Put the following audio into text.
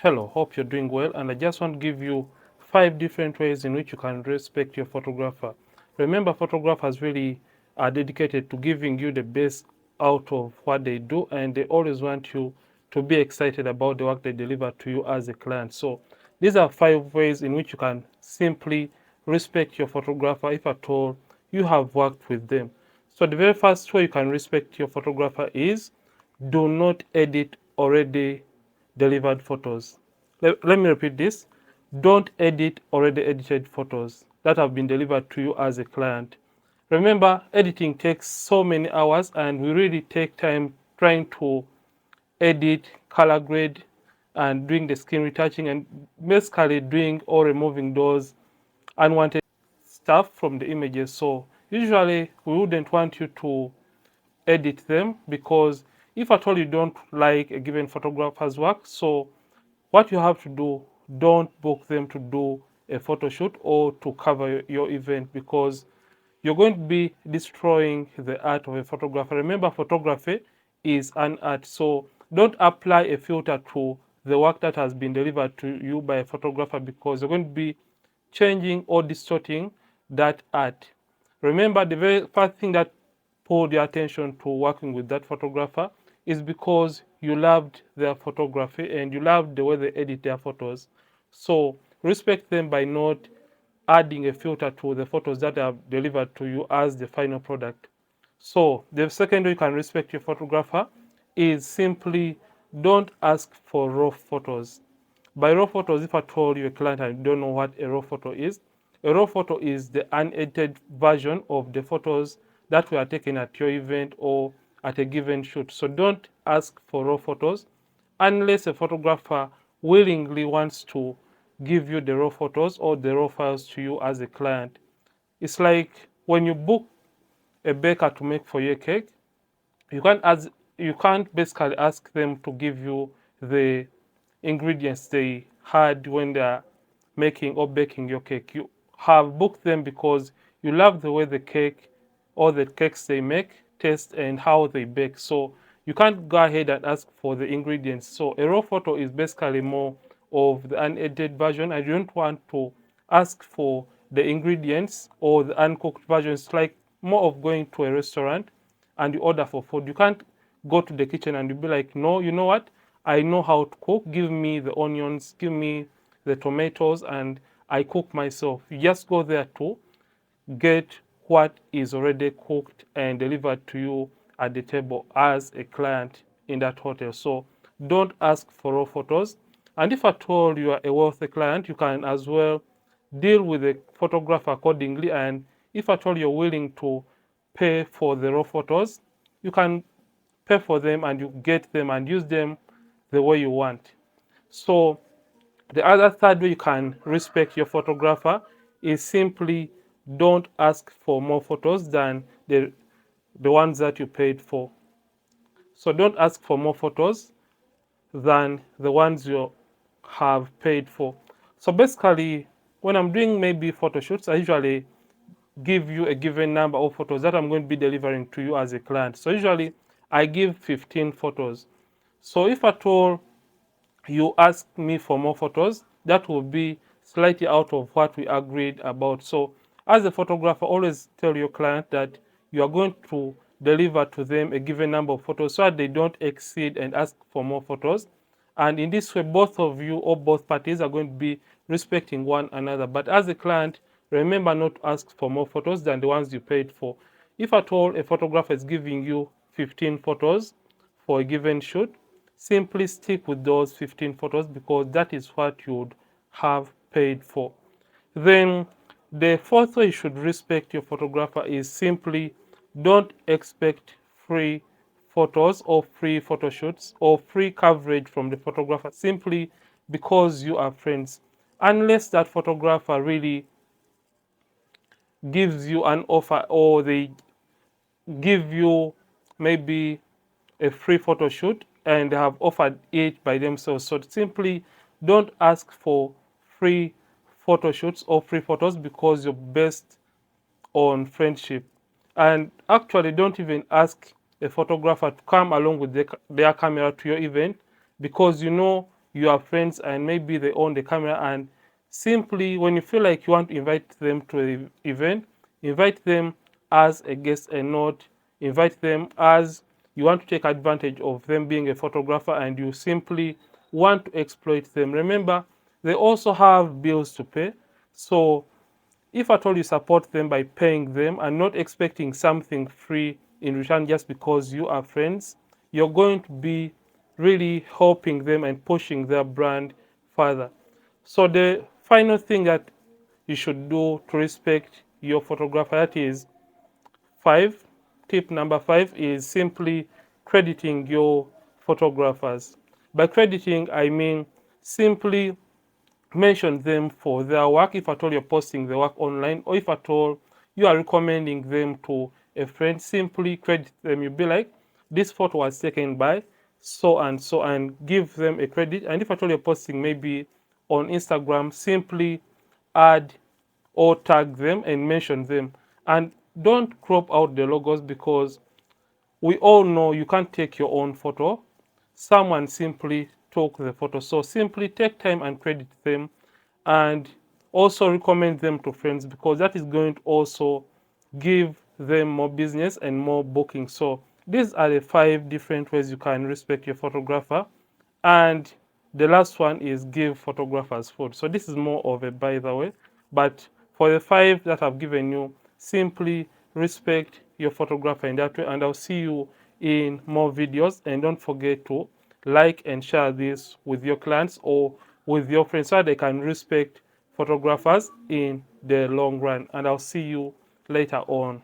Hello, hope you're doing well, and I just want to give you 5 different ways in which you can respect your photographer. Remember, photographers really are dedicated to giving you the best out of what they do, and they always want you to be excited about the work they deliver to you as a client. So these are 5 ways in which you can simply respect your photographer if at all you have worked with them. So the very first way you can respect your photographer is do not edit already delivered photos. Let me repeat this. Don't edit already edited photos that have been delivered to you as a client. Remember, editing takes so many hours, and we really take time trying to edit, color grade, and doing the skin retouching, and basically doing or removing those unwanted stuff from the images. So usually we wouldn't want you to edit them, because if at all you don't like a given photographer's work, so what you have to do, don't book them to do a photo shoot or to cover your event, because you're going to be destroying the art of a photographer. Remember, photography is an art, so don't apply a filter to the work that has been delivered to you by a photographer, because you're going to be changing or distorting that art. Remember, the very first thing that pulled your attention to working with that photographer is because you loved their photography and you loved the way they edit their photos. So respect them by not adding a filter to the photos that are delivered to you as the final product. So the second way you can respect your photographer is simply don't ask for raw photos. By raw photos, if at all you're a client and don't know what a raw photo is the unedited version of the photos that were taken at your event or at a given shoot. So don't ask for raw photos unless a photographer willingly wants to give you the raw photos or the raw files to you as a client. It's like when you book a baker to make for you a cake, you can't ask, you can't basically ask them to give you the ingredients they had when they're making or baking your cake. You have booked them because you love the way the cake or the cakes they make taste and how they bake. So you can't go ahead and ask for the ingredients. So a raw photo is basically more of the unedited version. I don't want to ask for the ingredients or the uncooked version. It's like more of going to a restaurant and you order for food. You can't go to the kitchen and you be like, no, you know what? I know how to cook. Give me the onions, give me the tomatoes, and I cook myself. You just go there to get what is already cooked and delivered to you at the table as a client in that hotel. So don't ask for raw photos. And if at all you are a wealthy client, you can as well deal with the photographer accordingly. And if at all you're willing to pay for the raw photos, you can pay for them and you get them and use them the way you want. So the other third way you can respect your photographer is simply don't ask for more photos than the ones that you paid for. So don't ask for more photos than the ones you have paid for. So basically, when I'm doing maybe photo shoots, I usually give you a given number of photos that I'm going to be delivering to you as a client. So usually I give 15 photos. So if at all you ask me for more photos, that will be slightly out of what we agreed about. So as a photographer, always tell your client that you are going to deliver to them a given number of photos so that they don't exceed and ask for more photos. And in this way, both of you or both parties are going to be respecting one another. But as a client, remember not to ask for more photos than the ones you paid for. If at all a photographer is giving you 15 photos for a given shoot, simply stick with those 15 photos because that is what you would have paid for. Then the fourth way you should respect your photographer is simply don't expect free photos or free photo shoots or free coverage from the photographer simply because you are friends. Unless that photographer really gives you an offer or they give you maybe a free photo shoot and they have offered it by themselves. So simply don't ask for free photo shoots or free photos because you're based on friendship. And actually, don't even ask a photographer to come along with their camera to your event because you know you are friends and maybe they own the camera, and simply when you feel like you want to invite them to an event, invite them as a guest and not invite them as you want to take advantage of them being a photographer and you simply want to exploit them. Remember, they also have bills to pay. So if at all you support them by paying them and not expecting something free in return just because you are friends, you're going to be really helping them and pushing their brand further. So the final thing that you should do to respect your photographer, that is five. Tip number 5 is simply crediting your photographers. By crediting, I mean simply mention them for their work if at all you're posting the work online, or if at all you are recommending them to a friend, simply credit them. You'll be like, this photo was taken by so and so, and give them a credit. And if at all you're posting maybe on Instagram, simply add or tag them and mention them. And don't crop out the logos, because we all know you can't take your own photo. Someone simply took the photo. So simply take time and credit them, and also recommend them to friends, because that is going to also give them more business and more booking. So these are the 5 different ways you can respect your photographer. And the last one is give photographers food. So this is more of a by the way, but for the 5 that I've given you, simply respect your photographer in that way. And I'll see you in more videos, and don't forget to like and share this with your clients or with your friends so they can respect photographers in the long run. And I'll see you later on.